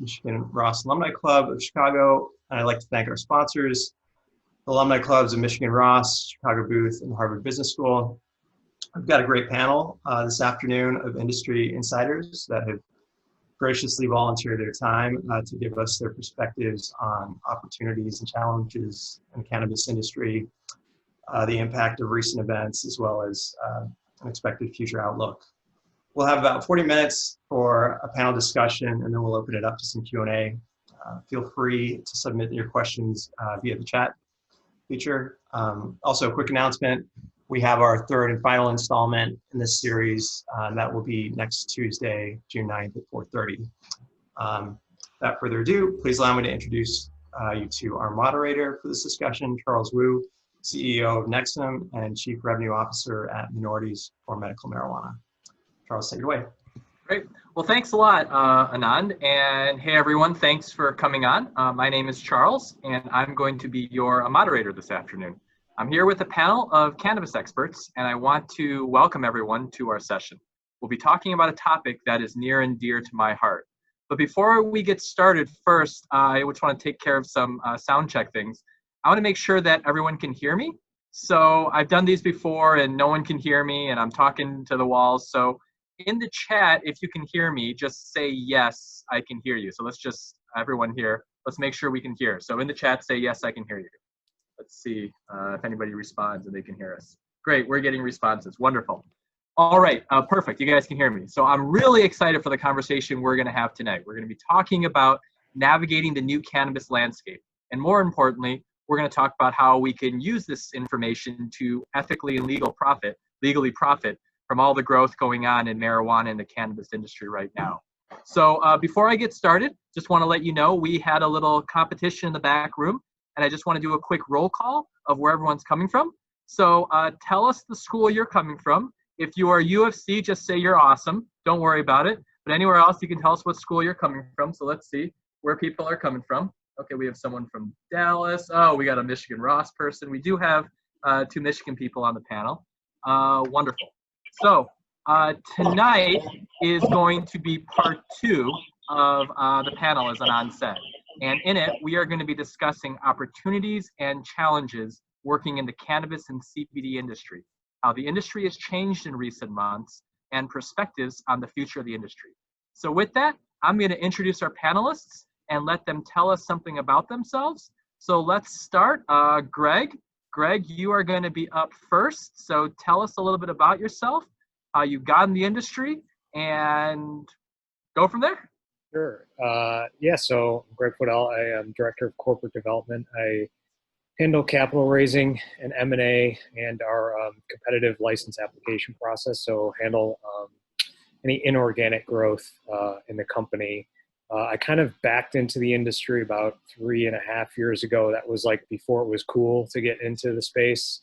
Michigan Ross Alumni Club of Chicago. And I'd like to thank our sponsors, the alumni clubs of Michigan Ross, Chicago Booth, and the Harvard Business School. I've got a great panel this afternoon of industry insiders that have graciously volunteered their time to give us their perspectives on opportunities and challenges in the cannabis industry, the impact of recent events, as well as an expected future outlook. We'll have about 40 minutes for a panel discussion, and then we'll open it up to some Q&A. Feel free to submit your questions via the chat feature. Also, a quick announcement. We have our third and final installment in this series, and that will be next Tuesday, June 9th at 4:30. Without further ado, please allow me to introduce you to our moderator for this discussion, Charles Wu, CEO of Nexum and Chief Revenue Officer at Minorities for Medical Marijuana. Charles, take it away. Great. Well, thanks a lot, Anand. And hey, everyone, thanks for coming on. My name is Charles, and I'm going to be your moderator this afternoon. I'm here with a panel of cannabis experts, and I want to welcome everyone to our session. We'll be talking about a topic that is near and dear to my heart. But before we get started, first, I just want to take care of some sound check things. I want to make sure that everyone can hear me. So I've done these before, and no one can hear me, and I'm talking to the walls. So in the chat, if you can hear me, just say, yes, I can hear you. So let's just, everyone here, let's make sure we can hear. So in the chat, say, yes, I can hear you. Let's see if anybody responds and they can hear us. Great, we're getting responses. Wonderful. All right, perfect. You guys can hear me. So I'm really excited for the conversation we're going to have tonight. We're going to be talking about navigating the new cannabis landscape. And more importantly, we're going to talk about how we can use this information to ethically and legally profit from all the growth going on in marijuana and the cannabis industry right now. So before I get started, just want to let you know we had a little competition in the back room. And I just want to do a quick roll call of where everyone's coming from. So tell us the school you're coming from. If you are UFC, just say you're awesome. Don't worry about it. But anywhere else, you can tell us what school you're coming from. So let's see where people are coming from. Okay, we have someone from Dallas. Oh, we got a Michigan Ross person. We do have 2 Michigan people on the panel. Wonderful. So tonight is going to be part 2 of the panel, as Anand said. And in it, we are going to be discussing opportunities and challenges working in the cannabis and CBD industry, how the industry has changed in recent months, and perspectives on the future of the industry. So with that, I'm going to introduce our panelists and let them tell us something about themselves. So let's start. Greg, you are going to be up first. So tell us a little bit about yourself, how you got in the industry, and go from there. Sure. Yeah, so I'm Greg Podell. I am Director of Corporate Development. I handle capital raising and M&A and our competitive license application process, so handle any inorganic growth in the company. I kind of backed into the industry about 3.5 years ago. That was like before it was cool to get into the space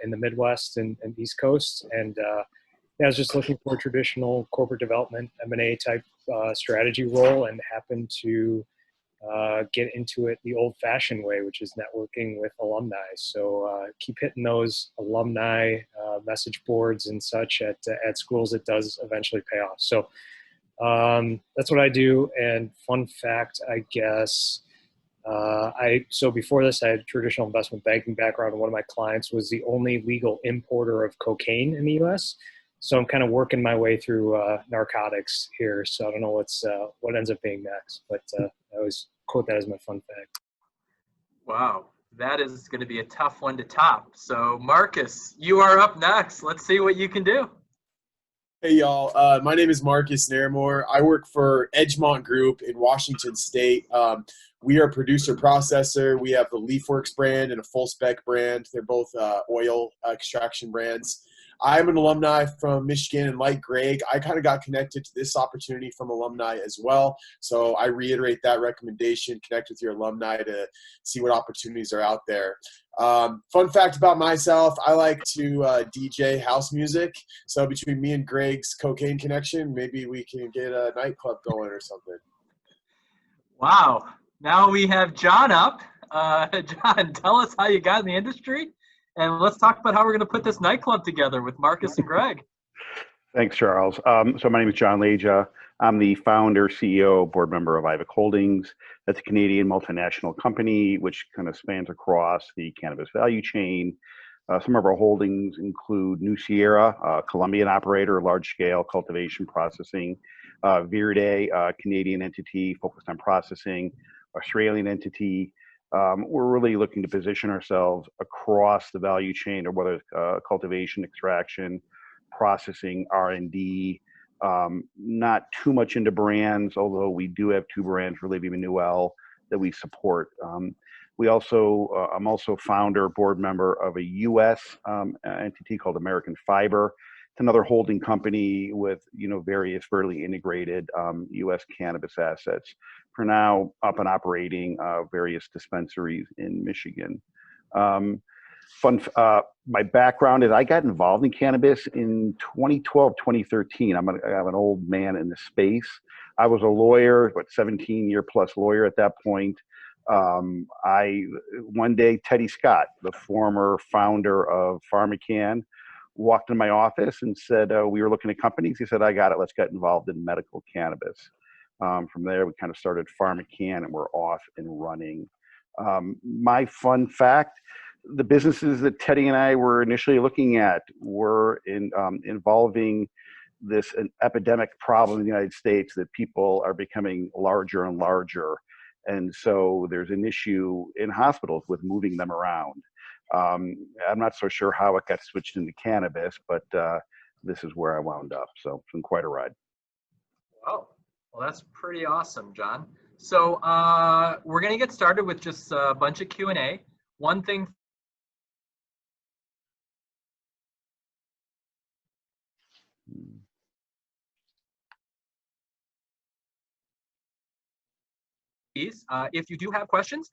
in the Midwest and East Coast. And I was just looking for a traditional corporate development M&A type strategy role, and happened to get into it the old-fashioned way, which is networking with alumni. So keep hitting those alumni message boards and such at schools. It does eventually pay off. So that's what I do. And fun fact, I guess, so before this, I had a traditional investment banking background, and one of my clients was the only legal importer of cocaine in the U.S. So I'm kind of working my way through narcotics here. So I don't know what ends up being next, but I always quote that as my fun fact. Wow, that is going to be a tough one to top. So Marcus, you are up next. Let's see what you can do. Hey y'all, my name is Marcus Narramore. I work for Edgemont Group in Washington State. We are a producer processor. We have the LeafWorks brand and a Full Spec brand. They're both oil extraction brands. I'm an alumni from Michigan, and like Greg, I kind of got connected to this opportunity from alumni as well. So I reiterate that recommendation, connect with your alumni to see what opportunities are out there. Fun fact about myself, I like to DJ house music. So between me and Greg's cocaine connection, maybe we can get a nightclub going or something. Wow. Now we have John up. John, tell us how you got in the industry. And let's talk about how we're going to put this nightclub together with Marcus and Greg. Thanks, Charles. So my name is John Leja. I'm the founder, CEO, board member of Ivic Holdings. That's a Canadian multinational company which kind of spans across the cannabis value chain. Some of our holdings include New Sierra, a Colombian operator, large-scale cultivation processing, Verde, a Canadian entity focused on processing, Australian entity. We're really looking to position ourselves across the value chain, or whether it's cultivation, extraction, processing, R&D, not too much into brands, although we do have two brands, Relieve and Newell, that we support. We also, I'm also founder, board member of a U.S. Entity called American Fiber. It's another holding company with, various vertically integrated U.S. cannabis assets. For now, up and operating various dispensaries in Michigan. My background is I got involved in cannabis in 2012, 2013. I'm an old man in the space. I was a lawyer, 17-year plus lawyer at that point. One day, Teddy Scott, the former founder of PharmaCann, walked in my office and said, we were looking at companies. He said, I got it. Let's get involved in medical cannabis. From there, we kind of started PharmaCann and we're off and running. My fun fact, the businesses that Teddy and I were initially looking at were involving an epidemic problem in the United States that people are becoming larger and larger. And so there's an issue in hospitals with moving them around. I'm not so sure how it got switched into cannabis, but this is where I wound up. So it's been quite a ride. Wow. Well, that's pretty awesome, John. So we're going to get started with just a bunch of Q&A. One thing if you do have questions,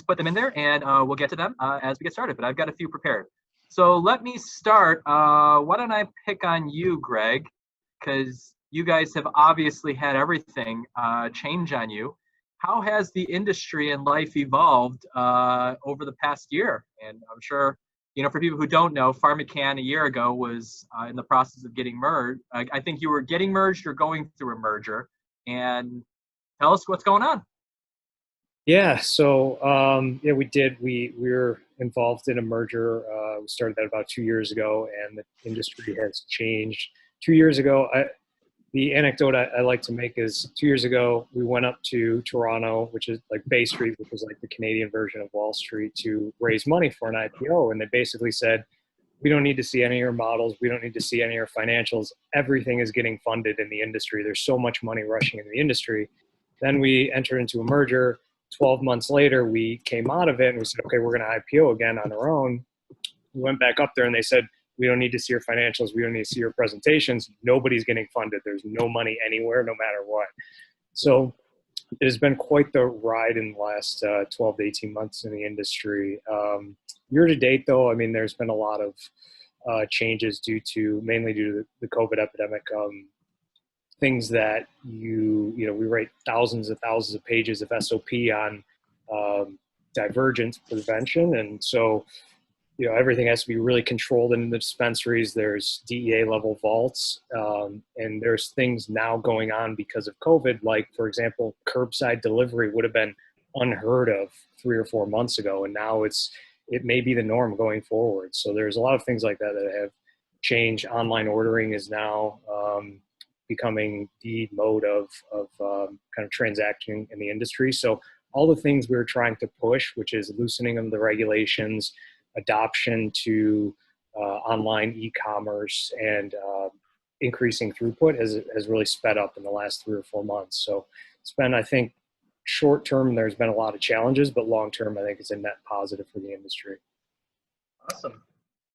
put them in there and we'll get to them as we get started, but I've got a few prepared. So let me start. Why don't I pick on you, Greg, because you guys have obviously had everything change on you. How has the industry and life evolved over the past year? And I'm sure, for people who don't know, PharmaCann a year ago was in the process of getting merged. I think you were getting merged or going through a merger. And tell us what's going on. Yeah, so we did. We were involved in a merger. We started that about 2 years ago, and the industry has changed. 2 years ago, the anecdote I like to make is 2 years ago, we went up to Toronto, which is like Bay Street, which is like the Canadian version of Wall Street, to raise money for an IPO. And they basically said, we don't need to see any of your models. We don't need to see any of your financials. Everything is getting funded in the industry. There's so much money rushing in the industry. Then we entered into a merger. 12 months later, we came out of it and we said, okay, we're going to IPO again on our own. We went back up there and they said, we don't need to see your financials. We don't need to see your presentations. Nobody's getting funded. There's no money anywhere, no matter what. So it has been quite the ride in the last 12 to 18 months in the industry. Year to date, though, I mean, there's been a lot of changes mainly due to the COVID epidemic. Things that we write thousands of pages of SOP on divergence prevention. And so, everything has to be really controlled in the dispensaries. There's DEA level vaults. And there's things now going on because of COVID, like, for example, curbside delivery would have been unheard of 3 or 4 months ago. And now it may be the norm going forward. So there's a lot of things like that have changed. Online ordering is now becoming the mode of kind of transacting in the industry. So all the things we were trying to push, which is loosening of the regulations, adoption to online e-commerce, and increasing throughput has really sped up in the last 3 or 4 months. So it's been, I think, short term, there's been a lot of challenges, but long term, I think it's a net positive for the industry. Awesome.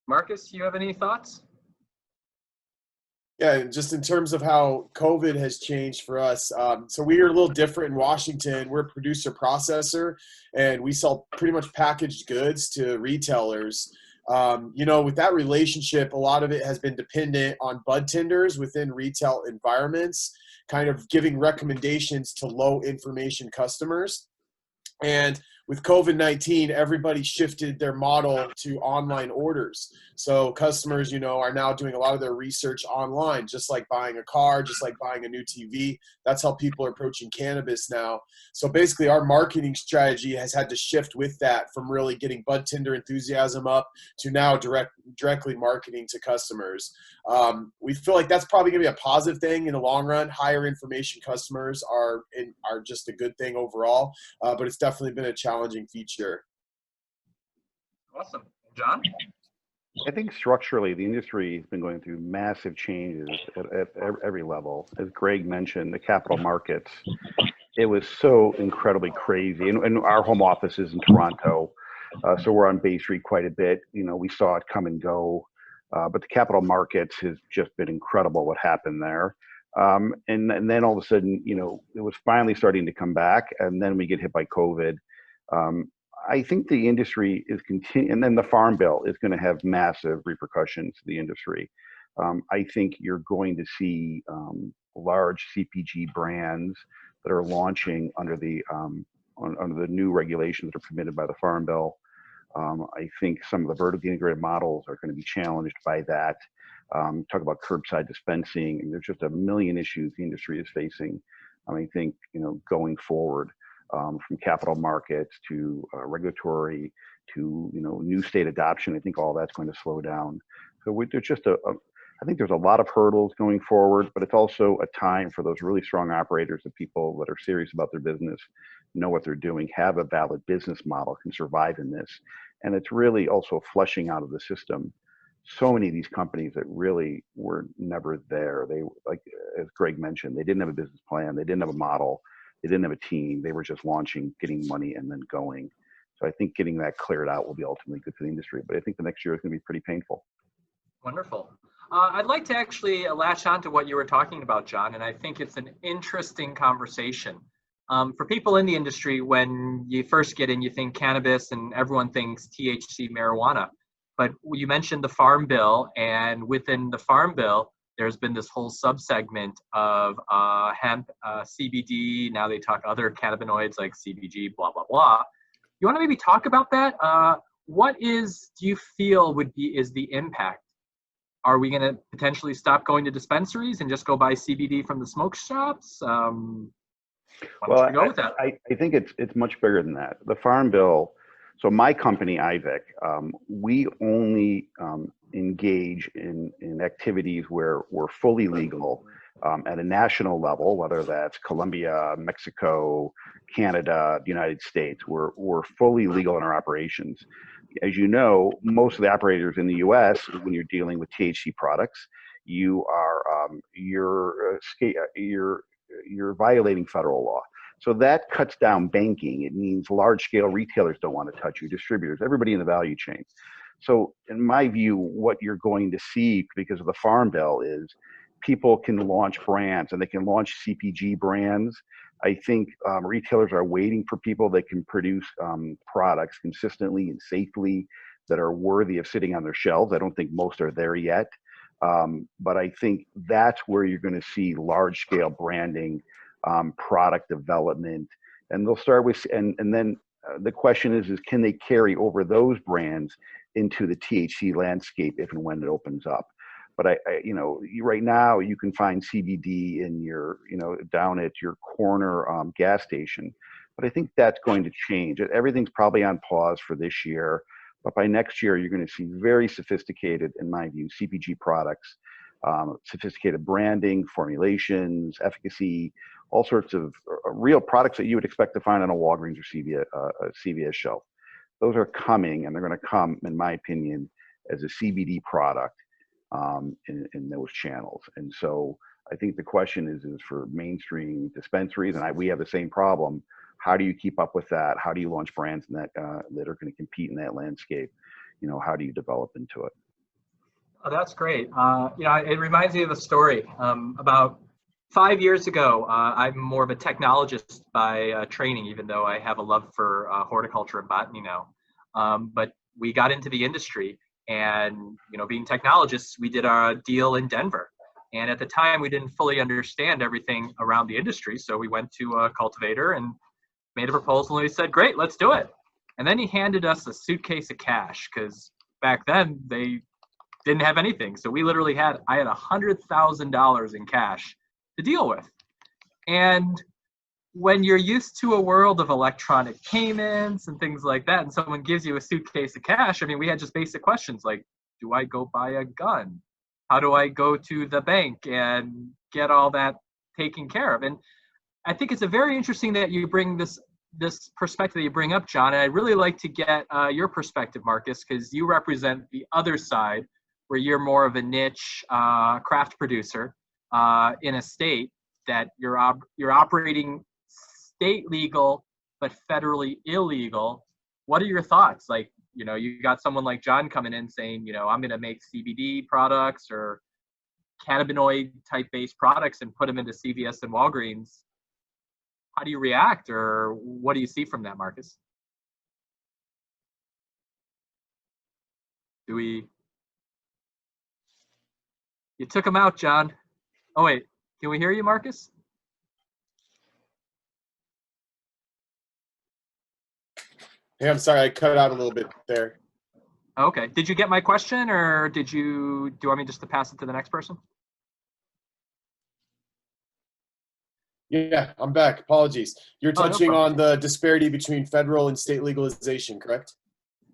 Marcus, you have any thoughts? Yeah, just in terms of how COVID has changed for us. So we are a little different in Washington. We're a producer processor, and we sell pretty much packaged goods to retailers. With that relationship, a lot of it has been dependent on bud tenders within retail environments, kind of giving recommendations to low information customers. And with COVID-19, everybody shifted their model to online orders. So customers, are now doing a lot of their research online, just like buying a car, just like buying a new TV. That's how people are approaching cannabis now. So basically our marketing strategy has had to shift with that, from really getting bud tender enthusiasm up to now directly marketing to customers. We feel like that's probably going to be a positive thing in the long run. Higher information customers are just a good thing overall, but it's definitely been a challenging feature. Awesome. John? I think structurally, the industry has been going through massive changes at every level. As Greg mentioned, the capital markets, it was so incredibly crazy. And our home office is in Toronto, so we're on Bay Street quite a bit. We saw it come and go, but the capital markets has just been incredible what happened there. And then all of a sudden, it was finally starting to come back, and then we get hit by COVID. I think the industry is and then the Farm Bill is going to have massive repercussions to the industry. I think you're going to see large CPG brands that are launching under the new regulations that are permitted by the Farm Bill. I think some of the vertically integrated models are going to be challenged by that. Talk about curbside dispensing, and there's just a million issues the industry is facing. I think, going forward, from capital markets to regulatory to, new state adoption, I think all that's going to slow down. So there's just I think there's a lot of hurdles going forward, but it's also a time for those really strong operators, the people that are serious about their business, know what they're doing, have a valid business model, can survive in this. And it's really also flushing out of the system so many of these companies that really were never there. They, like as Greg mentioned, they didn't have a business plan, they didn't have a model, they didn't have a team. They were just launching, getting money, and then going. So I think getting that cleared out will be ultimately good for the industry. But I think the next year is going to be pretty painful. Wonderful. I'd like to actually latch on to what you were talking about, John, and I think it's an interesting conversation. For people in the industry, when you first get in, you think cannabis and everyone thinks THC marijuana. But you mentioned the Farm Bill, and within the Farm Bill, there's been this whole subsegment of hemp, CBD. Now they talk other cannabinoids like CBG, blah, blah, blah. You want to maybe talk about that? Do you feel is the impact? Are we going to potentially stop going to dispensaries and just go buy CBD from the smoke shops? Why don't you go with that? I think it's much bigger than that. The Farm Bill. So my company, IVIC, we only engage in activities where we're fully legal at a national level, whether that's Colombia, Mexico, Canada, the United States. We're fully legal in our operations. As you know, most of the operators in the U.S., when you're dealing with THC products, you're violating federal law. So that cuts down banking. It means large-scale retailers don't want to touch you, distributors, everybody in the value chain. So in my view, what you're going to see because of the Farm Bill is people can launch brands, and they can launch CPG brands. I think retailers are waiting for people that can produce products consistently and safely that are worthy of sitting on their shelves. I don't think most are there yet. But I think that's where you're going to see large-scale branding, product development, and they'll start with, and then the question is can they carry over those brands into the THC landscape if and when it opens up? But right now you can find CBD in your, down at your corner gas station. But I think that's going to change. Everything's probably on pause for this year, but by next year you're going to see very sophisticated, in my view, CPG products, sophisticated branding, formulations, efficacy, all sorts of real products that you would expect to find on a Walgreens or CVS shelf. Those are coming, and they're going to come, in my opinion, as a CBD product in those channels. And so I think the question is for mainstream dispensaries, and we have the same problem. How do you keep up with that? How do you launch brands in that that are going to compete in that landscape? How do you develop into it? Oh, that's great. It reminds me of a story about 5 years ago. I'm more of a technologist by training, even though I have a love for horticulture and botany now. But we got into the industry, and being technologists, we did a deal in Denver. And at the time, we didn't fully understand everything around the industry, so we went to a cultivator and made a proposal, and we said, "Great, let's do it." And then he handed us a suitcase of cash because back then they didn't have anything. So we literally I had $100,000 in cash to deal with. And when you're used to a world of electronic payments and things like that, and someone gives you a suitcase of cash, I mean, we had just basic questions like, do I go buy a gun? How do I go to the bank and get all that taken care of? And I think it's a very interesting that you bring this perspective that you bring up, John. And I'd really like to get your perspective, Marcus, because you represent the other side where you're more of a niche craft producer in a state that you're operating state legal but federally illegal. What are your thoughts? Like, you know, you got someone like John coming in saying, you know, I'm going to make CBD products or cannabinoid type based products and put them into CVS and Walgreens. How do you react, or what do you see from that, Marcus? You took him out, John. Oh, wait, can we hear you, Marcus? Hey, I'm sorry, I cut out a little bit there. Okay. Did you get my question, or do you want me just to pass it to the next person? Yeah, I'm back. Apologies. You're Oh, no touching problem. on the disparity between federal and state legalization, correct?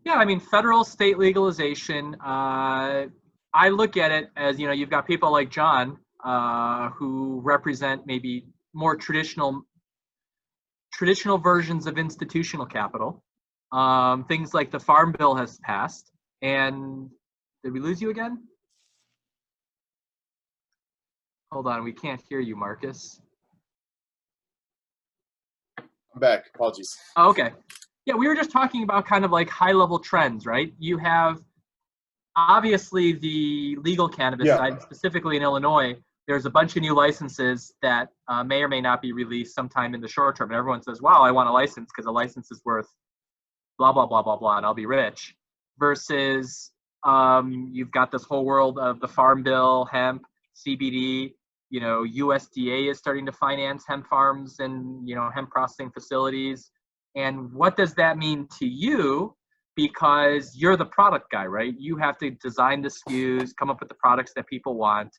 Yeah, I mean, federal, state legalization, I look at it as, you know, you've got people like John who represent maybe more traditional versions of institutional capital. Things like the Farm Bill has passed. And did we lose you again? Hold on, we can't hear you, Marcus. I'm back. Apologies. Oh, okay. Yeah, we were just talking about kind of like high level trends, right? You have obviously the legal cannabis side, specifically in Illinois. There's a bunch of new licenses that may or may not be released sometime in the short term. And everyone says, wow, I want a license because a license is worth blah, blah, blah, blah, blah, and I'll be rich. Versus you've got this whole world of the Farm Bill, hemp, CBD. You know, USDA is starting to finance hemp farms and, you know, hemp processing facilities. And what does that mean to you? Because you're the product guy, right? You have to design the SKUs, come up with the products that people want.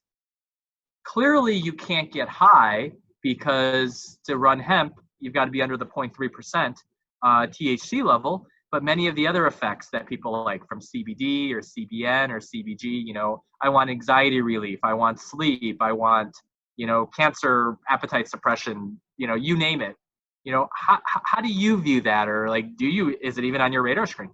Clearly, you can't get high because to run hemp, you've got to be under the 0.3% THC level. But many of the other effects that people like from CBD or CBN or CBG, you know, I want anxiety relief, I want sleep, I want, you know, cancer, appetite suppression, you know, you name it. You know, how do you view that? Or like, is it even on your radar screen?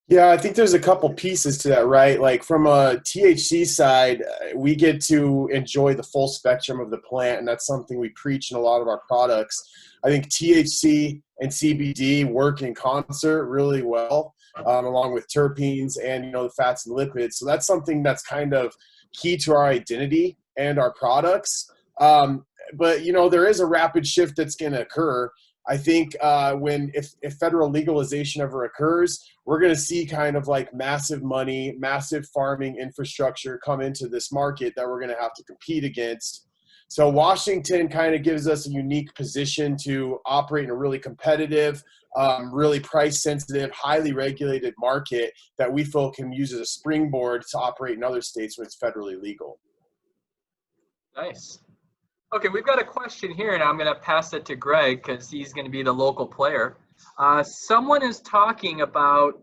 Yeah, I think there's a couple pieces to that, right? Like from a THC side, we get to enjoy the full spectrum of the plant, and that's something we preach in a lot of our products. I think THC and CBD work in concert really well, along with terpenes and, you know, the fats and lipids. So that's something that's kind of key to our identity and our products. But, you know, there is a rapid shift that's going to occur. I think if federal legalization ever occurs, we're going to see kind of like massive money, massive farming infrastructure come into this market that we're going to have to compete against. So Washington kind of gives us a unique position to operate in a really competitive, really price sensitive, highly regulated market that we feel can use as a springboard to operate in other states when it's federally legal. Nice. Okay, we've got a question here, and I'm going to pass it to Greg because he's going to be the local player. Someone is talking about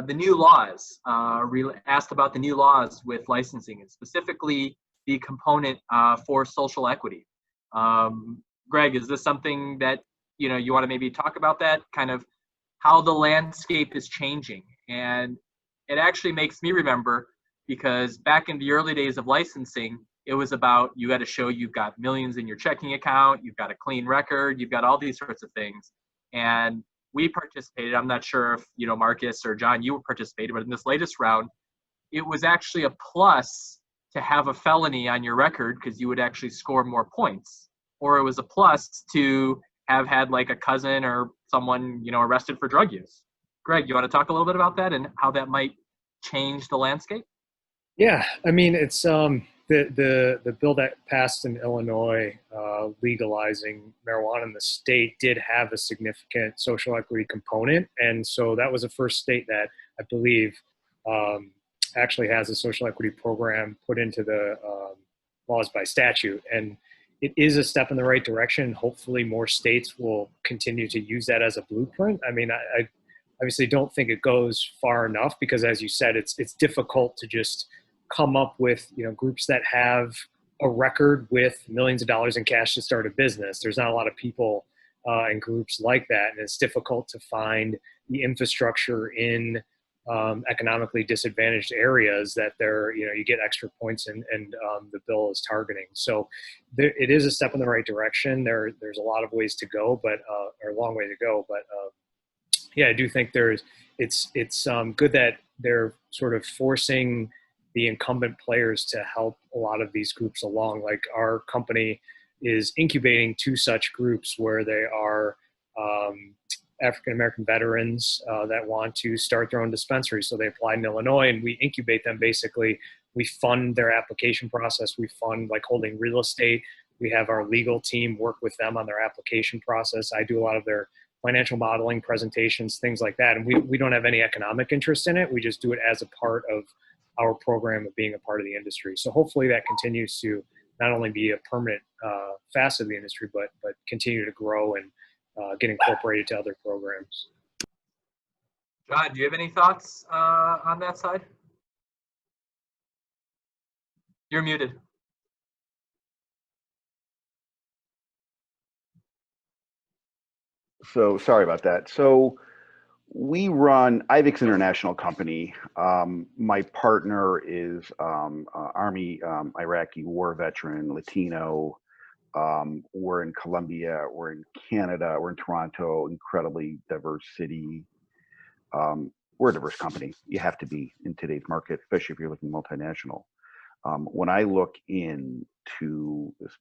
the new laws, asked about the new laws with licensing, and specifically the component for social equity. Greg, is this something that, you know, you want to maybe talk about, that kind of how the landscape is changing? And it actually makes me remember, because back in the early days of licensing, it was about, you got to show you've got millions in your checking account, you've got a clean record, you've got all these sorts of things. And we participated. I'm not sure if, you know, Marcus or John, you participated, but in this latest round, it was actually a plus to have a felony on your record because you would actually score more points. Or it was a plus to have had like a cousin or someone, you know, arrested for drug use. Greg, you want to talk a little bit about that and how that might change the landscape? Yeah, I mean, it's the bill that passed in Illinois legalizing marijuana in the state did have a significant social equity component, and so that was the first state that I believe actually has a social equity program put into the laws by statute, and it is a step in the right direction. Hopefully, more states will continue to use that as a blueprint. I mean, I obviously don't think it goes far enough because, as you said, it's difficult to just come up with groups that have a record with millions of dollars in cash to start a business. There's not a lot of people and groups like that, and it's difficult to find the infrastructure in economically disadvantaged areas that you get extra points and the bill is targeting. So it is a step in the right direction. There's a lot of ways to go, but or a long way to go. But yeah, I do think it's good that they're sort of forcing the incumbent players to help a lot of these groups along. Like our company is incubating 2 such groups where they are African-American veterans that want to start their own dispensary. So they apply in Illinois and we incubate them. Basically, we fund their application process. We fund like holding real estate. We have our legal team work with them on their application process. I do a lot of their financial modeling presentations, things like that. And we don't have any economic interest in it. We just do it as a part of our program of being a part of the industry. So hopefully that continues to not only be a permanent facet of the industry, but continue to grow and get incorporated to other programs. John, do you have any thoughts on that side? You're muted. So sorry about that. So we run IVIC's international company. My partner is Army Iraqi war veteran, Latino. We're in Colombia, we're in Canada, we're in Toronto, incredibly diverse city. We're a diverse company. You have to be in today's market, especially if you're looking multinational. When I look into this,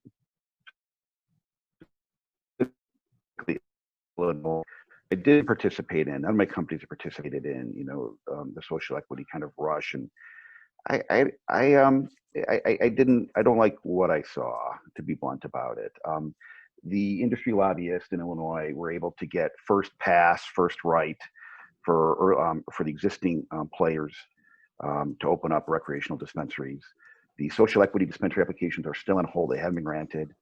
I did participate in, none of my companies have participated in, the social equity kind of rush. And I don't like what I saw, to be blunt about it. The industry lobbyists in Illinois were able to get first pass, first right for the existing players to open up recreational dispensaries. The social equity dispensary applications are still on hold. They haven't been granted.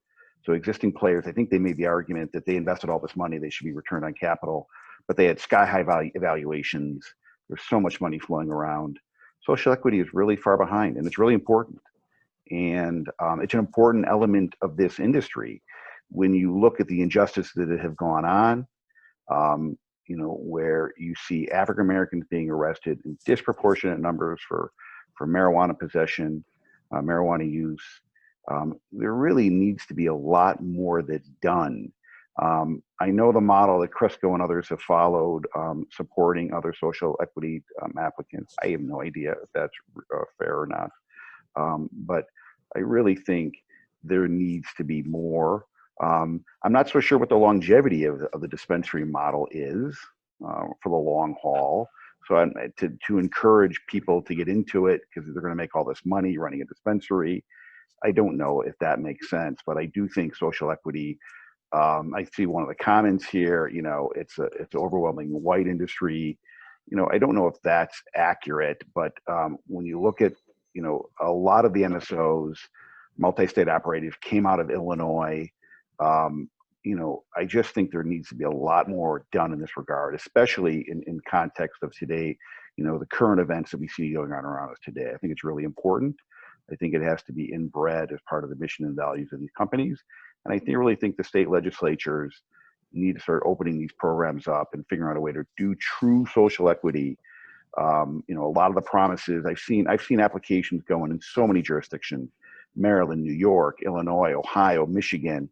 So existing players, I think they made the argument that they invested all this money, they should be returned on capital, but they had sky-high value evaluations. There's so much money flowing around. Social equity is really far behind, and it's really important. And it's an important element of this industry. When you look at the injustices that have gone on, where you see African Americans being arrested in disproportionate numbers for marijuana possession, marijuana use, there really needs to be a lot more that's done. I know the model that Crisco and others have followed, supporting other social equity applicants. I have no idea if that's fair or not. But I really think there needs to be more. I'm not so sure what the longevity of the dispensary model is for the long haul. So to encourage people to get into it because they're going to make all this money running a dispensary, I don't know if that makes sense. But I do think social equity. I see one of the comments here. It's an overwhelming white industry. I don't know if that's accurate, but when you look at a lot of the MSOs, multi-state operators, came out of Illinois. I just think there needs to be a lot more done in this regard, especially in context of today, the current events that we see going on around us today. I think it's really important. I think it has to be inbred as part of the mission and values of these companies. And I really think the state legislatures need to start opening these programs up and figuring out a way to do true social equity. A lot of the promises I've seen applications going in so many jurisdictions: Maryland, New York, Illinois, Ohio, Michigan.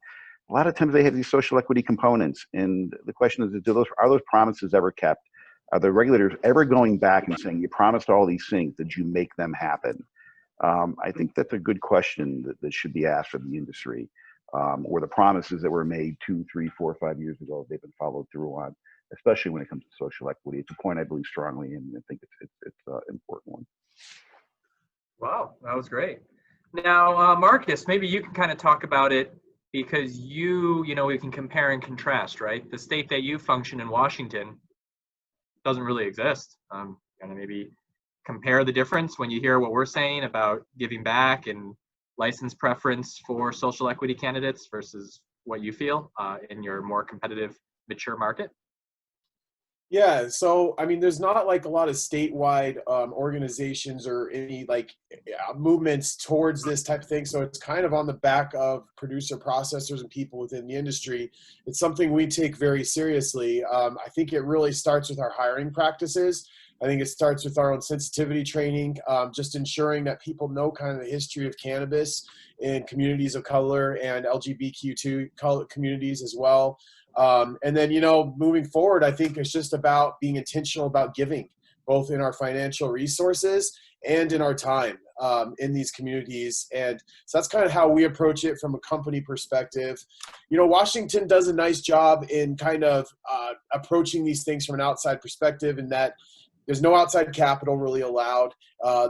A lot of times they have these social equity components, and the question is, are those promises ever kept? Are the regulators ever going back and saying, you promised all these things, did you make them happen? I think that's a good question that should be asked of the industry. Were the promises that were made 2, 3, 4, 5 years ago, they've been followed through on, especially when it comes to social equity. It's a point I believe strongly in, and I think it's an important one. Wow, that was great. Now, Marcus, maybe you can kind of talk about it because we can compare and contrast, right? The state that you function in, Washington, doesn't really exist. Kind of maybe compare the difference when you hear what we're saying about giving back and license preference for social equity candidates versus what you feel in your more competitive, mature market. Yeah, so I mean, there's not like a lot of statewide organizations or any like movements towards this type of thing. So it's kind of on the back of producer processors and people within the industry. It's something we take very seriously. I think it really starts with our hiring practices. I think it starts with our own sensitivity training, just ensuring that people know kind of the history of cannabis in communities of color and LGBTQ2 communities as well. And then, moving forward, I think it's just about being intentional about giving, both in our financial resources and in our time in these communities. And so that's kind of how we approach it from a company perspective. Washington does a nice job in kind of approaching these things from an outside perspective, in that there's no outside capital really allowed.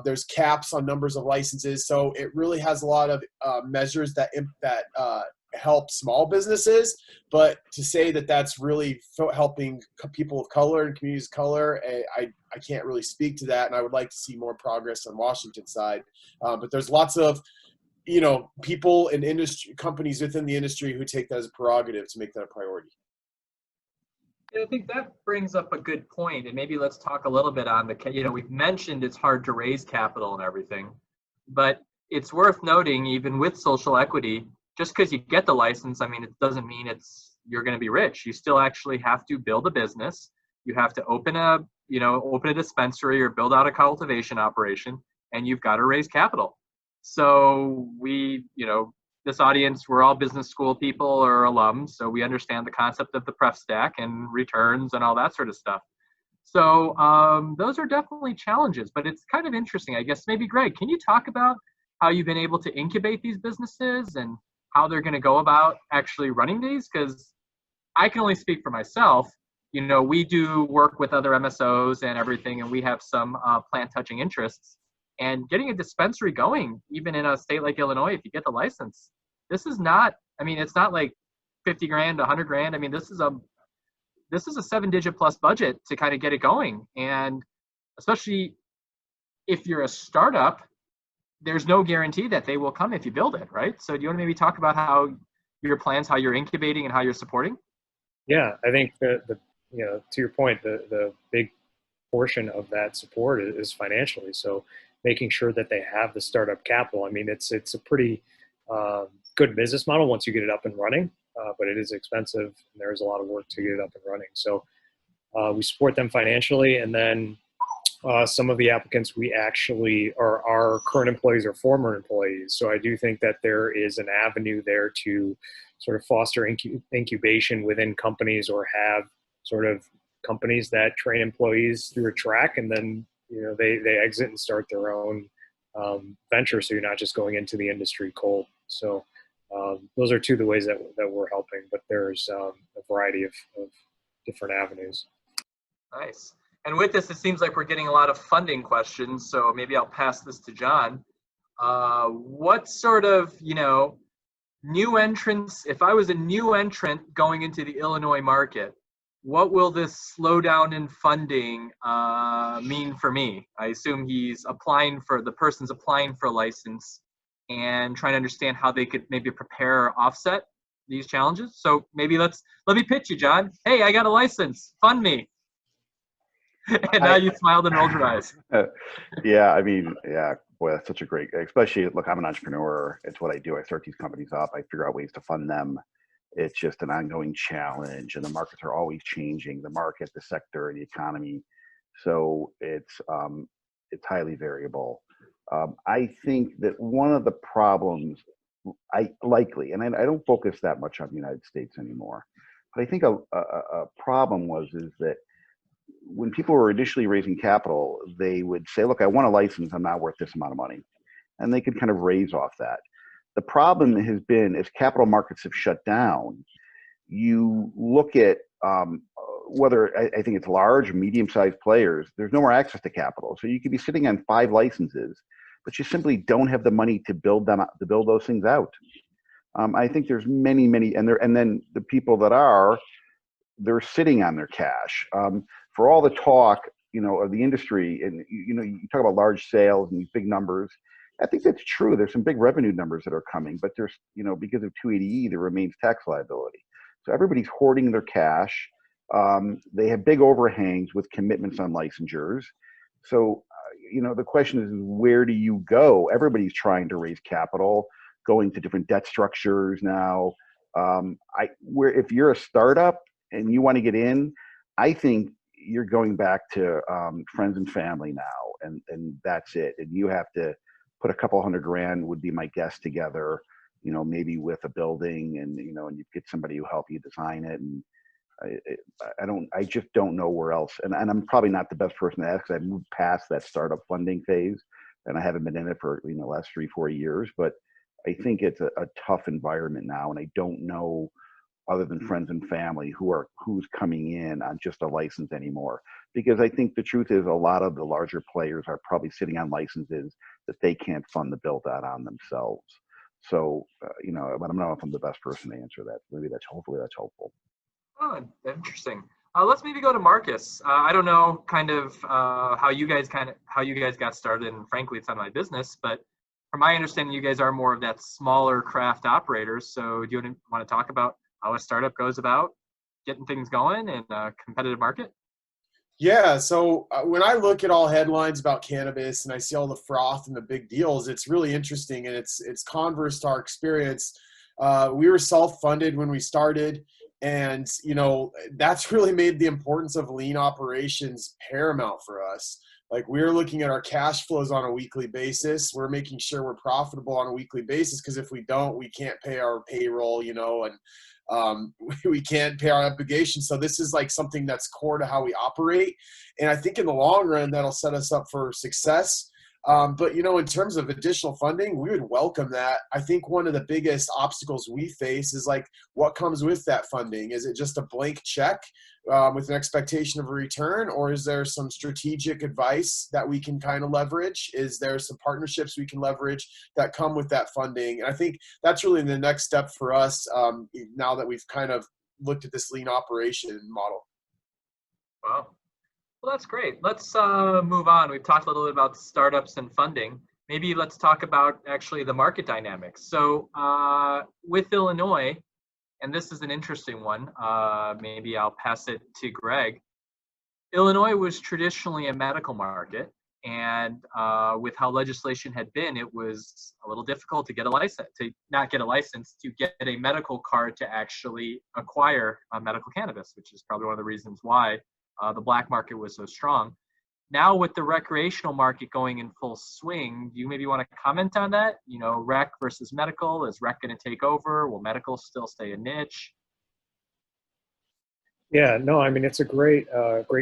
There's caps on numbers of licenses. So it really has a lot of measures that help small businesses, but to say that that's really helping people of color and communities of color, I can't really speak to that, and I would like to see more progress on Washington's side. But there's lots of people and industry companies within the industry who take that as a prerogative to make that a priority. I think that brings up a good point, and maybe let's talk a little bit on we've mentioned it's hard to raise capital and everything, but it's worth noting, even with social equity, just because you get the license, it doesn't mean you're going to be rich. You still actually have to build a business. You have to open a dispensary or build out a cultivation operation, and you've got to raise capital. So this audience, we're all business school people or alums, so we understand the concept of the pref stack and returns and all that sort of stuff. So those are definitely challenges, but it's kind of interesting. I guess maybe, Greg, can you talk about how you've been able to incubate these businesses and how they're going to go about actually running these? Because I can only speak for myself. We do work with other MSOs and everything, and we have some plant touching interests. And getting a dispensary going, even in a state like Illinois, if you get the license, this is not, it's not like 50 grand, 100 grand. This is a 7-digit plus budget to kind of get it going. And especially if you're a startup, there's no guarantee that they will come if you build it, right? So do you want to maybe talk about how your plans, how you're incubating and how you're supporting? Yeah, I think to your point, the big portion of that support is financially. So making sure that they have the startup capital. It's a pretty good business model once you get it up and running, but it is expensive and there's a lot of work to get it up and running. So we support them financially, and then some of the applicants we actually are our current employees or former employees. So I do think that there is an avenue there to sort of foster incubation within companies, or have sort of companies that train employees through a track, and then they exit and start their own venture. So you're not just going into the industry cold. So those are two of the ways that we're helping, but there's a variety of different avenues. Nice. And with this, it seems like we're getting a lot of funding questions. So maybe I'll pass this to John. What sort of, new entrants, if I was a new entrant going into the Illinois market, what will this slowdown in funding mean for me? I assume the person's applying for a license and trying to understand how they could maybe prepare or offset these challenges. So maybe let me pitch you, John. Hey, I got a license, fund me. And now you smiled and rolled your eyes. Yeah, boy, that's such a great, especially, look, I'm an entrepreneur. It's what I do. I start these companies up. I figure out ways to fund them. It's just an ongoing challenge, and the markets are always changing, the market, the sector, the economy. So it's highly variable. I think that one of the problems, and I don't focus that much on the United States anymore, but I think a problem is that when people were initially raising capital, they would say, look, I want a license, I'm not worth this amount of money. And they could kind of raise off that. The problem has been, as capital markets have shut down, you look at whether, I think it's large, medium-sized players, there's no more access to capital. So you could be sitting on 5 licenses, but you simply don't have the money to build those things out. I think there's many, and then the people that are, they're sitting on their cash. For all the talk, of the industry, and you talk about large sales and these big numbers. I think that's true. There's some big revenue numbers that are coming, but there's, because of 280E, there remains tax liability. So everybody's hoarding their cash. They have big overhangs with commitments on licensures. So, the question is, where do you go? Everybody's trying to raise capital, going to different debt structures now. If you're a startup and you want to get in, I think you're going back to friends and family now, and that's it. And you have to put a couple $100,000 would be my guess together, maybe with a building, and and you get somebody who help you design it. And I just don't know where else. And I'm probably not the best person to ask, because I've moved past that startup funding phase, and I haven't been in it for the last 3-4 years. But I think it's a tough environment now, and I don't know, other than friends and family, who's coming in on just a license anymore. Because I think the truth is, a lot of the larger players are probably sitting on licenses that they can't fund the build out on themselves. So, but I don't know if I'm the best person to answer that. Hopefully that's helpful. Oh, interesting. Let's maybe go to Marcus. I don't know how you guys got started, and frankly, it's not my business, but from my understanding, you guys are more of that smaller craft operators. So do you want to talk about how a startup goes about getting things going in a competitive market? Yeah, so when I look at all headlines about cannabis and I see all the froth and the big deals, it's really interesting, and it's converse to our experience. We were self-funded when we started, and that's really made the importance of lean operations paramount for us. Like, we're looking at our cash flows on a weekly basis. We're making sure we're profitable on a weekly basis, because if we don't, we can't pay our payroll, and we can't pay our obligations. So this is like something that's core to how we operate. And I think in the long run, that'll set us up for success. But, in terms of additional funding, we would welcome that. I think one of the biggest obstacles we face is, like, what comes with that funding? Is it just a blank check with an expectation of a return? Or is there some strategic advice that we can kind of leverage? Is there some partnerships we can leverage that come with that funding? And I think that's really the next step for us now that we've kind of looked at this lean operation model. Wow. Well, that's great. Let's move on. We've talked a little bit about startups and funding. Maybe let's talk about actually the market dynamics. So with Illinois, and this is an interesting one, maybe I'll pass it to Greg. Illinois was traditionally a medical market, and with how legislation had been, it was a little difficult to get a license, to get a medical card to actually acquire medical cannabis, which is probably one of the reasons why the black market was so strong. Now with the recreational market going in full swing, do you maybe want to comment on that? Rec versus medical. Is rec going to take over? Will medical still stay a niche? Yeah, no, I mean, it's a great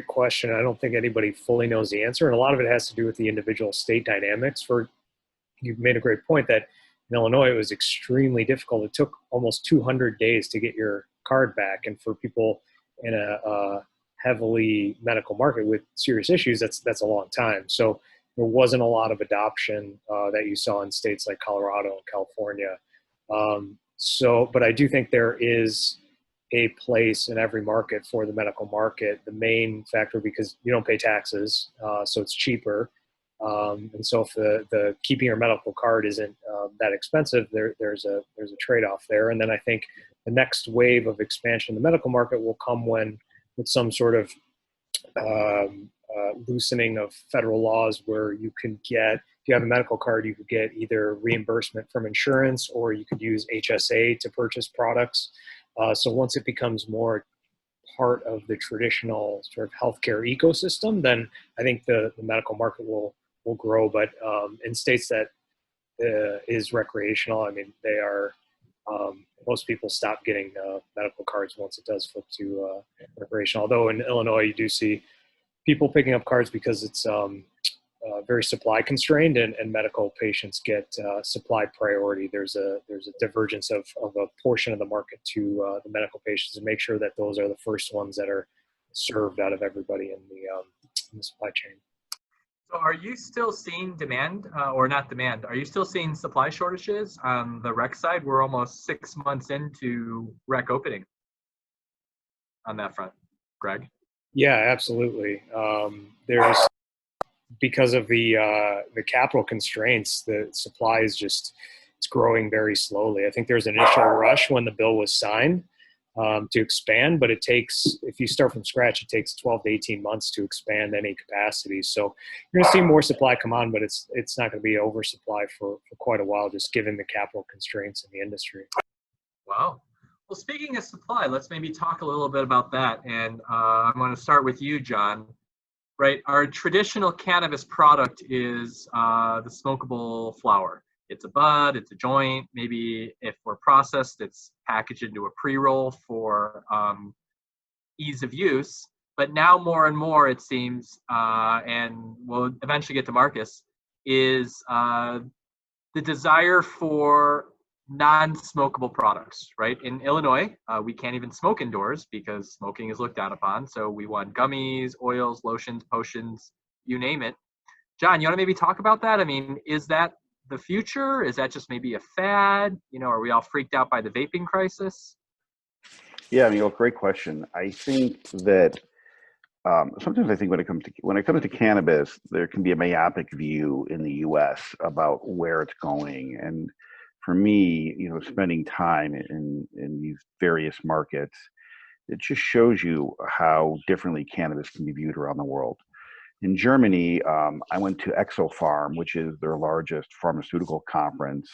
question. I don't think anybody fully knows the answer. And a lot of it has to do with the individual state dynamics. You've made a great point that in Illinois, it was extremely difficult. It took almost 200 days to get your card back. And for people in a heavily medical market with serious issues, that's a long time. So there wasn't a lot of adoption that you saw in states like Colorado and California. But I do think there is a place in every market for the medical market. The main factor, because you don't pay taxes, so it's cheaper. And so if the keeping your medical card isn't that expensive, there's a trade-off there. And then I think the next wave of expansion in the medical market will come with some sort of loosening of federal laws, where you can get, if you have a medical card, you could get either reimbursement from insurance, or you could use HSA to purchase products. So once it becomes more part of the traditional sort of healthcare ecosystem, then I think the medical market will grow. But in states that is recreational, I mean, they are, most people stop getting medical cards once it does flip to recreational. Although in Illinois, you do see people picking up cards because it's very supply constrained, and medical patients get supply priority. There's a divergence of a portion of the market to the medical patients, and make sure that those are the first ones that are served out of everybody in the supply chain. So are you still seeing demand, or not demand? Are you still seeing supply shortages on the rec side? We're almost 6 months into rec opening on that front, Greg. Yeah, absolutely. There's because of the capital constraints, the supply is just it's growing very slowly. I think there's an initial rush when the bill was signed to expand, but it takes, if you start from scratch, it takes 12 to 18 months to expand any capacity. So you're going to see more supply come on, but it's not going to be oversupply for quite a while, just given the capital constraints in the industry. Wow. Well, speaking of supply, let's maybe talk a little bit about that. And I'm going to start with you, John. Right, our traditional cannabis product is the smokable flower. It's a bud, it's a joint. Maybe if we're processed, it's packaged into a pre-roll for ease of use. But now more and more, it seems, and we'll eventually get to Marcus, is the desire for non-smokable products, right? In Illinois, we can't even smoke indoors because smoking is looked down upon. So we want gummies, oils, lotions, potions, you name it. John, you want to maybe talk about that? I mean, is that the future? Is that just maybe a fad? You know, are we all freaked out by the vaping crisis? Yeah, I mean, great question. I think that sometimes I think when it comes to cannabis, there can be a myopic view in the U.S. about where it's going. And for me, you know, spending time in these various markets, it just shows you how differently cannabis can be viewed around the world. In Germany, I went to Exopharm, which is their largest pharmaceutical conference,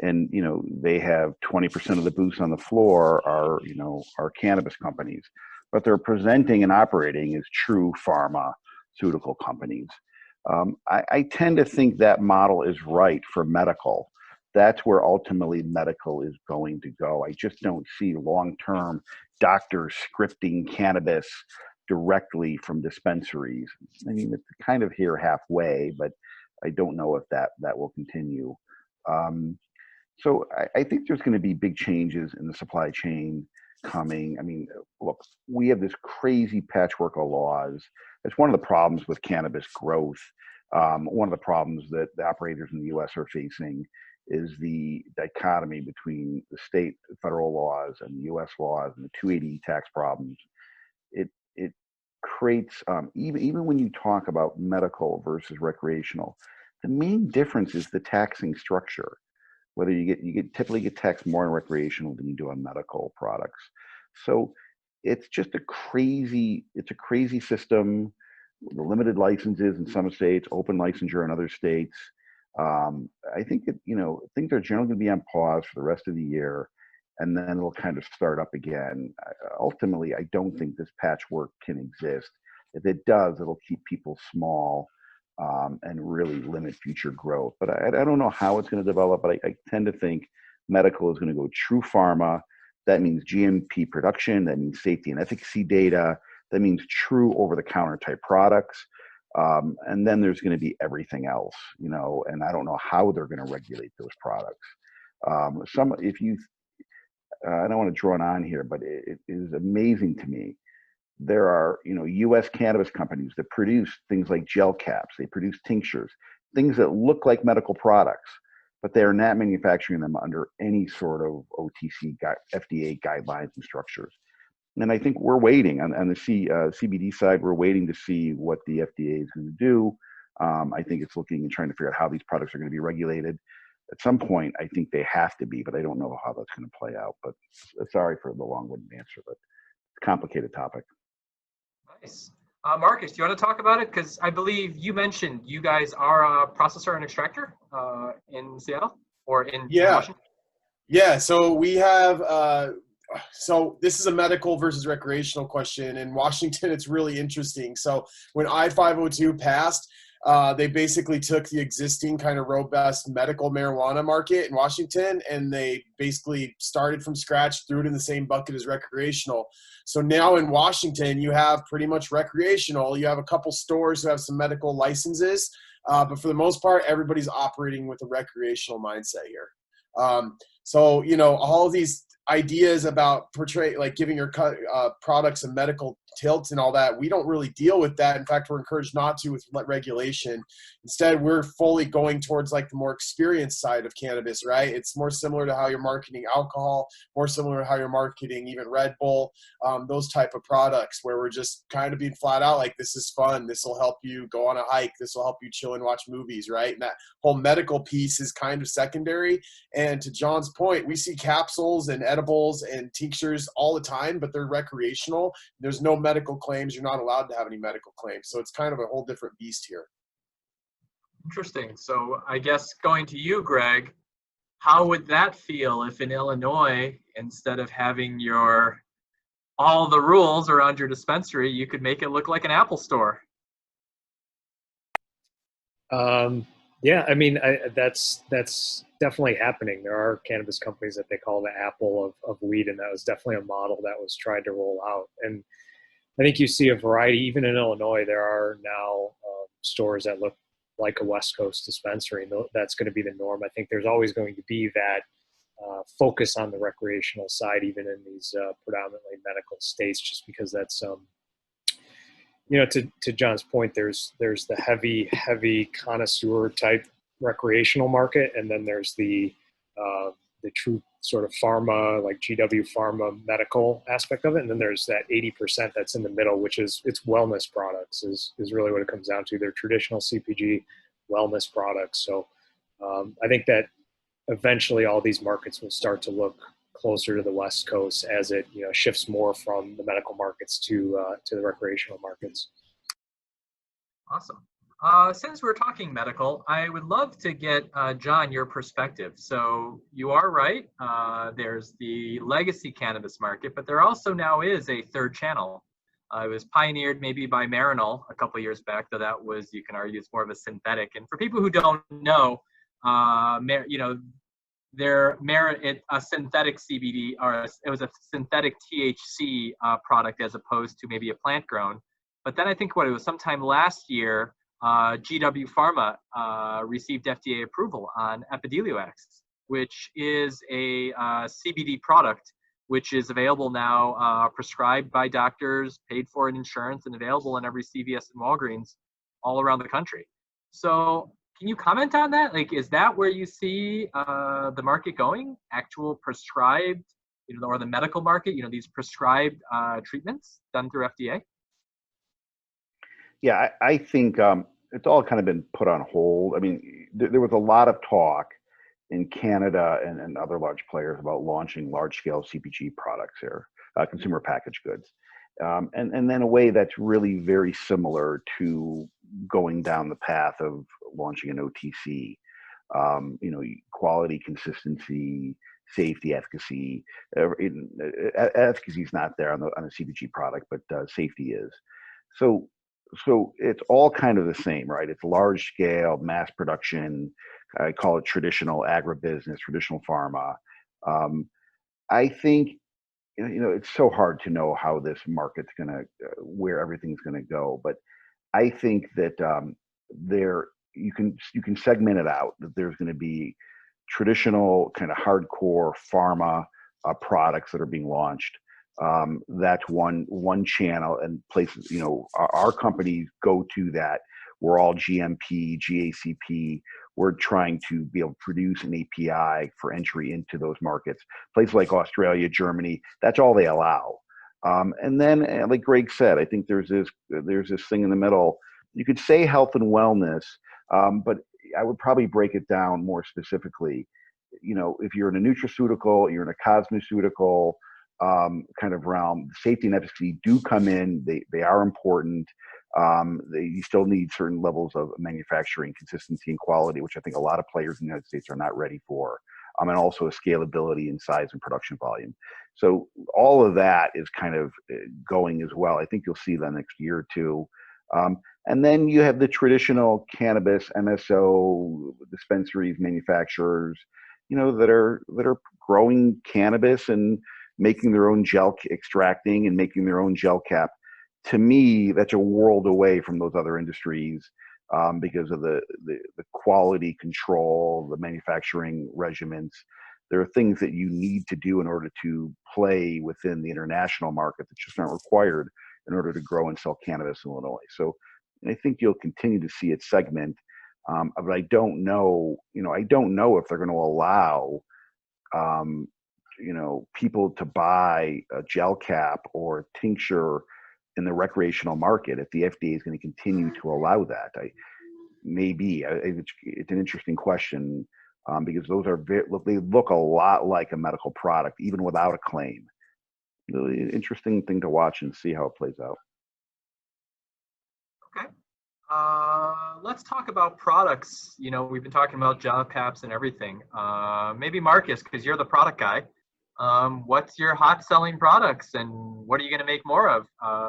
and you know they have 20% of the booths on the floor are cannabis companies, but they're presenting and operating as true pharmaceutical companies. I tend to think that model is right for medical. That's where ultimately medical is going to go. I just don't see long-term doctors scripting cannabis directly from dispensaries. I mean, it's kind of here halfway, but I don't know if that will continue. So I think there's going to be big changes in the supply chain coming. I mean, look, we have this crazy patchwork of laws. It's one of the problems with cannabis growth. One of the problems that the operators in the U.S. are facing is the dichotomy between the state federal laws and the U.S. laws and the 280 tax problems. It creates, even when you talk about medical versus recreational, the main difference is the taxing structure. Whether you typically get taxed more on recreational than you do on medical products. So it's just a crazy system. The limited licenses in some states, open licensure in other states. I think things are generally going to be on pause for the rest of the year, and then it'll kind of start up again. Ultimately, I don't think this patchwork can exist. If it does, it'll keep people small and really limit future growth. But I don't know how it's going to develop, but I tend to think medical is going to go true pharma. That means GMP production. That means safety and efficacy data. That means true over-the-counter type products. And then there's going to be everything else, and I don't know how they're going to regulate those products. I don't want to drone on here, but it is amazing to me. There are, U.S. cannabis companies that produce things like gel caps. They produce tinctures, things that look like medical products, but they are not manufacturing them under any sort of OTC FDA guidelines and structures. And I think we're waiting on the CBD side. We're waiting to see what the FDA is going to do. I think it's looking and trying to figure out how these products are going to be regulated. At some point, I think they have to be, but I don't know how that's going to play out. But sorry for the long-winded answer, but it's a complicated topic. Nice. Marcus, do you want to talk about it? Because I believe you mentioned you guys are a processor and extractor in Seattle or in Washington. Yeah, so we have, so this is a medical versus recreational question. In Washington, it's really interesting. So when I-502 passed, they basically took the existing kind of robust medical marijuana market in Washington, and they basically started from scratch, threw it in the same bucket as recreational. So now in Washington, you have pretty much recreational. You have a couple stores who have some medical licenses, but for the most part, everybody's operating with a recreational mindset here. So, all of these ideas about giving your products a medical tilts and all that. We don't really deal with that. In fact, we're encouraged not to with regulation. Instead, we're fully going towards like the more experienced side of cannabis, right? It's more similar to how you're marketing alcohol, more similar to how you're marketing even Red Bull, those type of products where we're just kind of being flat out like, this is fun. This will help you go on a hike. This will help you chill and watch movies, right? And that whole medical piece is kind of secondary. And to John's point, we see capsules and edibles and tinctures all the time, but they're recreational. There's no medical claims. You're not allowed to have any medical claims. So it's kind of a whole different beast here. Interesting. So I guess going to you, Greg, how would that feel if in Illinois, instead of having all the rules around your dispensary, you could make it look like an Apple store? Yeah, I mean, that's definitely happening. There are cannabis companies that they call the Apple of weed, and that was definitely a model that was tried to roll out. And I think you see a variety, even in Illinois, there are now stores that look like a West Coast dispensary, and that's going to be the norm. I think there's always going to be that focus on the recreational side, even in these predominantly medical states, just because that's to John's point, there's the heavy connoisseur type recreational market, and then there's the true sort of pharma, like GW pharma medical aspect of it, and then there's that 80% that's in the middle, which is it's wellness products is really what it comes down to. They're traditional CPG wellness products. So I think that eventually all these markets will start to look closer to the West Coast as it shifts more from the medical markets to the recreational markets. Awesome. Since we're talking medical, I would love to get John, your perspective. So you are right. There's the legacy cannabis market, but there also now is a third channel. It was pioneered maybe by Marinol a couple of years back, though that was, you can argue, it's more of a synthetic. And for people who don't know, a synthetic CBD, or it was a synthetic THC product as opposed to maybe a plant grown. But then I think it was sometime last year, GW Pharma received FDA approval on Epidiolex, which is a CBD product which is available now, prescribed by doctors, paid for in insurance, and available in every CVS and Walgreens all around the country. So can you comment on that? Like, is that where you see the market going? Actual prescribed, or the medical market, these prescribed treatments done through FDA? Yeah, I think it's all kind of been put on hold. I mean, there was a lot of talk in Canada and other large players about launching large-scale CPG products here, consumer packaged goods. And then in a way that's really very similar to going down the path of launching an OTC. Quality, consistency, safety, efficacy. Efficacy is not there on a CPG product, but safety is. So it's all kind of the same, right? It's large scale, mass production. I call it traditional agribusiness, traditional pharma. I think, it's so hard to know how this market's where everything's gonna go. But I think that you can segment it out. That there's going to be traditional kind of hardcore pharma products that are being launched. That's one channel, and places. Our companies go to that. We're all GMP, GACP. We're trying to be able to produce an API for entry into those markets. Places like Australia, Germany, that's all they allow. And then, like Greg said, I think there's this thing in the middle. You could say health and wellness, but I would probably break it down more specifically. If you're in a nutraceutical, you're in a cosmeceutical kind of realm, safety and efficacy do come in. They are important. You still need certain levels of manufacturing consistency and quality, which I think a lot of players in the United States are not ready for. And also a scalability in size and production volume. So all of that is kind of going as well. I think you'll see that next year or two. And then you have the traditional cannabis MSO dispensaries, manufacturers, that are growing cannabis and making their own gel extracting and making their own gel cap. To me, that's a world away from those other industries because of the quality control, the manufacturing regimens. There are things that you need to do in order to play within the international market that just aren't required in order to grow and sell cannabis in Illinois. So I think you'll continue to see it segment, but I don't know, I don't know if they're going to allow, people to buy a gel cap or tincture in the recreational market if the FDA is going to continue to allow that. It's an interesting question, because those they look a lot like a medical product, even without a claim. Really interesting thing to watch and see how it plays out. Okay. Let's talk about products. We've been talking about gel caps and everything. Maybe Marcus, because you're the product guy. What's your hot selling products, and what are you going to make more of?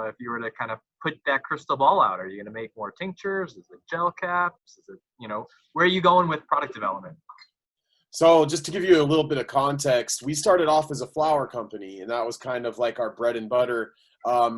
If you were to kind of put that crystal ball out, are you going to make more tinctures? Is it gel caps? Is it, where are you going with product development? So just to give you a little bit of context, we started off as a flower company, and that was kind of like our bread and butter.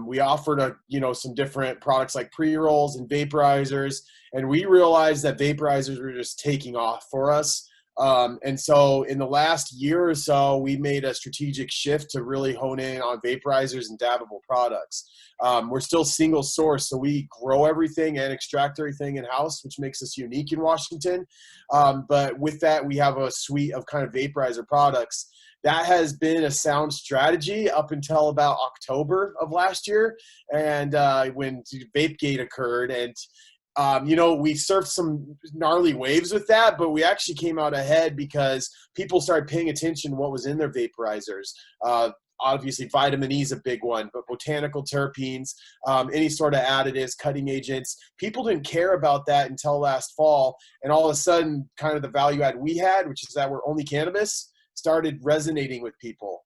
We offered some different products like pre-rolls and vaporizers, and we realized that vaporizers were just taking off for us. And so in the last year or so, we made a strategic shift to really hone in on vaporizers and dabbable products. We're still single source, so we grow everything and extract everything in-house, which makes us unique in Washington. But with that, we have a suite of kind of vaporizer products. That has been a sound strategy up until about October of last year, and when VapeGate occurred. And we surfed some gnarly waves with that, but we actually came out ahead because people started paying attention to what was in their vaporizers. Obviously, vitamin E is a big one, but botanical terpenes, any sort of additives, cutting agents. People didn't care about that until last fall, and all of a sudden, kind of the value add we had, which is that we're only cannabis, started resonating with people.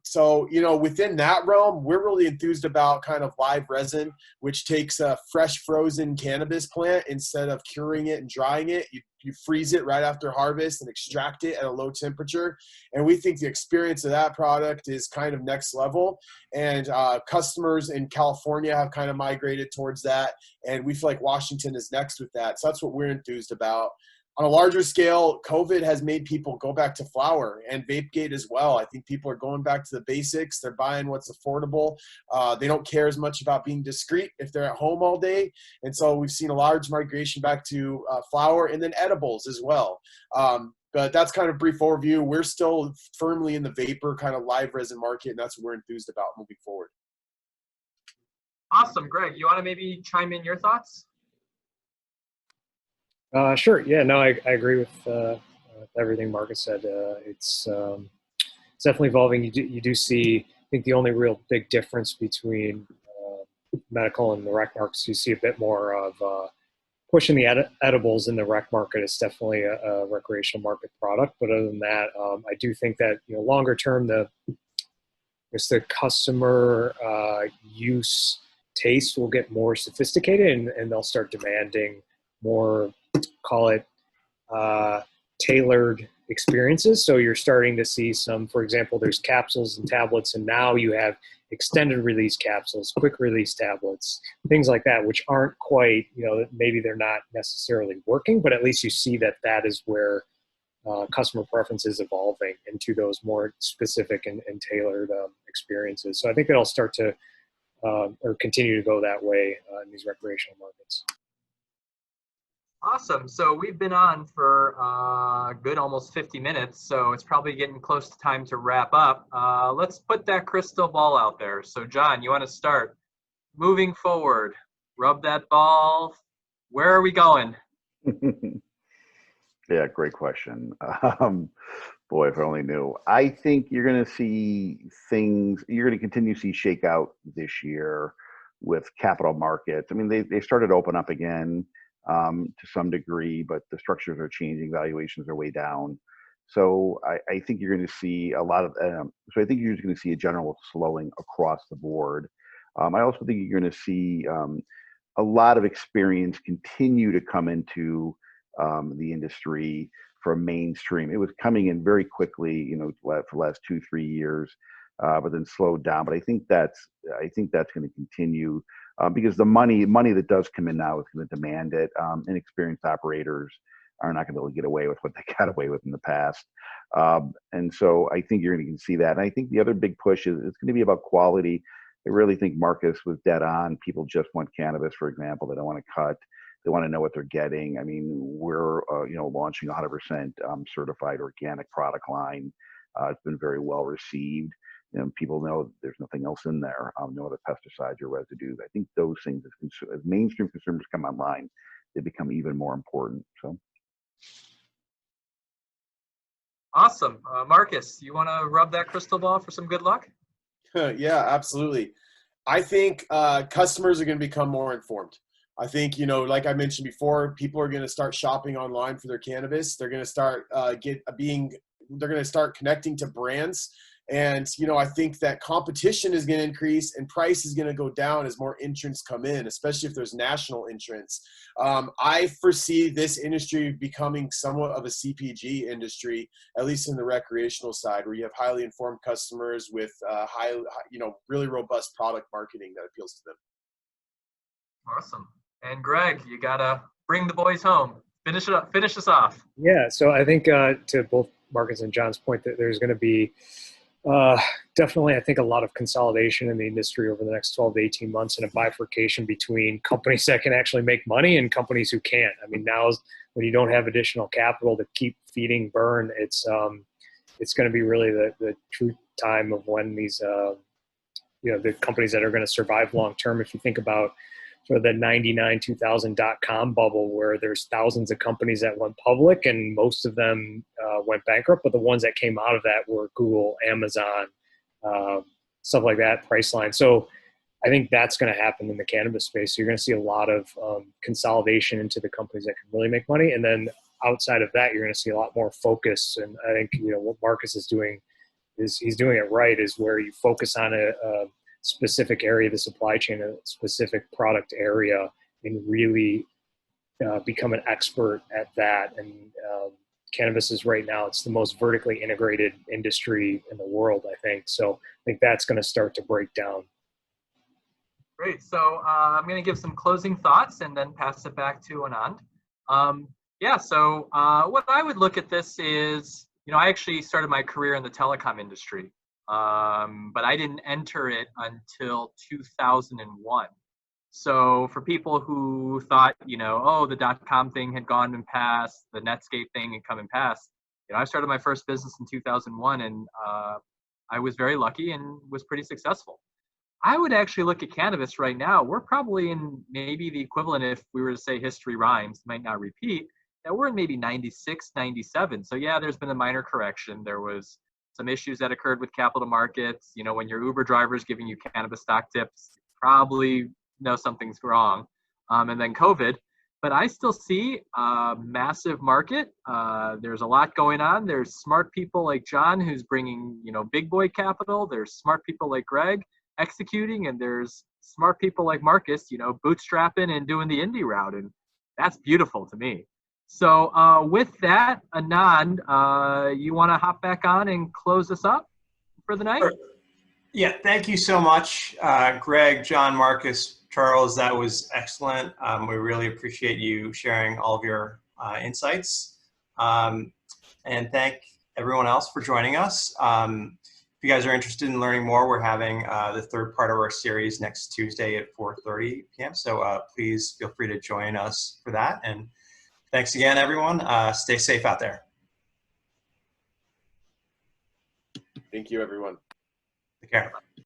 So within that realm, we're really enthused about kind of live resin, which takes a fresh frozen cannabis plant. Instead of curing it and drying it, you freeze it right after harvest and extract it at a low temperature. And we think the experience of that product is kind of next level. And customers in California have kind of migrated towards that. And we feel like Washington is next with that. So that's what we're enthused about. On a larger scale, COVID has made people go back to flower, and VapeGate as well. I think people are going back to the basics. They're buying what's affordable. They don't care as much about being discreet if they're at home all day. And so we've seen a large migration back to flower, and then edibles as well. But that's kind of a brief overview. We're still firmly in the vapor kind of live resin market, and that's what we're enthused about moving forward. Awesome. Greg, you want to maybe chime in your thoughts? Sure. Yeah, no, I agree with everything Marcus said. It's definitely evolving. You do see, I think the only real big difference between medical and the rec markets, you see a bit more of pushing the edibles in the rec market. Is definitely a recreational market product. But other than that, I do think that longer term, the customer use taste will get more sophisticated, and they'll start demanding more, call it tailored experiences. So you're starting to see some, for example, there's capsules and tablets, and now you have extended release capsules, quick release tablets, things like that, which aren't quite, maybe they're not necessarily working, but at least you see that is where customer preference is evolving into those more specific and tailored experiences. So I think it'll start to or continue to go that way in these recreational markets. Awesome. So we've been on for a good almost 50 minutes, so it's probably getting close to time to wrap up. Let's put that crystal ball out there. So John, you want to start? Moving forward, rub that ball. Where are we going? Yeah, great question. Boy, if I only knew. I think you're going to see you're going to continue to see shakeout this year with capital markets. I mean, they started to open up again. To some degree, but the structures are changing, valuations are way down. So I think you're going to see a lot of, so I think you're just going to see a general slowing across the board. I also think you're going to see a lot of experience continue to come into the industry from mainstream. It was coming in very quickly, for the last 2-3 years, but then slowed down. But I think that's going to continue. Because the money that does come in now is going to demand it. Inexperienced operators are not going to be able to get away with what they got away with in the past. And so I think you're going to see that. And I think the other big push is it's going to be about quality I really think Marcus was dead on. People just want cannabis, for example. They don't want to cut. They want to know what they're getting. I mean, we're launching 100% certified organic product line. It's been very well received. People know there's nothing else in there, no other pesticides or residues. I think those things, as mainstream consumers come online, they become even more important. So, awesome, Marcus. You want to rub that crystal ball for some good luck? Yeah, absolutely. I think customers are going to become more informed. I think, like I mentioned before, people are going to start shopping online for their cannabis. They're going to start they're going to start connecting to brands. And, I think that competition is going to increase and price is going to go down as more entrants come in, especially if there's national entrants. I foresee this industry becoming somewhat of a CPG industry, at least in the recreational side, where you have highly informed customers with really robust product marketing that appeals to them. Awesome. And Greg, you gotta bring the boys home. Finish it up. Finish us off. Yeah, so I think to both Marcus and John's point, that there's going to be definitely, I think, a lot of consolidation in the industry over the next 12 to 18 months, and a bifurcation between companies that can actually make money and companies who can't. I mean, now when you don't have additional capital to keep feeding burn, it's going to be really the true time of when these the companies that are going to survive long term. If you think about sort of the 99 2000.com bubble, where there's thousands of companies that went public and most of them went bankrupt, but the ones that came out of that were Google, Amazon, stuff like that, Priceline. So I think that's going to happen in the cannabis space. So you're going to see a lot of consolidation into the companies that can really make money. And then outside of that, you're going to see a lot more focus. And I think, what Marcus is doing is he's doing it right, is where you focus on a specific area of the supply chain, a specific product area, and really become an expert at that. And cannabis is right now, it's the most vertically integrated industry in the world, I think. So I think that's going to start to break down. Great. So I'm going to give some closing thoughts and then pass it back to Anand. So what I would look at this is, I actually started my career in the telecom industry. But I didn't enter it until 2001. So for people who thought, the .com thing had gone and passed, the Netscape thing had come and passed, I started my first business in 2001, and I was very lucky and was pretty successful. I would actually look at cannabis right now. We're probably in maybe the equivalent, if we were to say history rhymes, might not repeat, that we're in maybe 96, 97. So yeah, there's been a minor correction. There was some issues that occurred with capital markets. When your Uber driver is giving you cannabis stock tips, you probably know something's wrong. And then COVID. But I still see a massive market. There's a lot going on. There's smart people like John, who's bringing, big boy capital. There's smart people like Greg executing, and there's smart people like Marcus, bootstrapping and doing the indie route. And that's beautiful to me. So with that, Anand, you want to hop back on and close us up for the night? Sure. Yeah, thank you so much, Greg, John, Marcus, Charles. That was excellent. We really appreciate you sharing all of your insights. And thank everyone else for joining us. If you guys are interested in learning more, we're having the third part of our series next Tuesday at 4:30 p.m. So please feel free to join us for that. And thanks again, everyone. Stay safe out there. Thank you, everyone. Take care.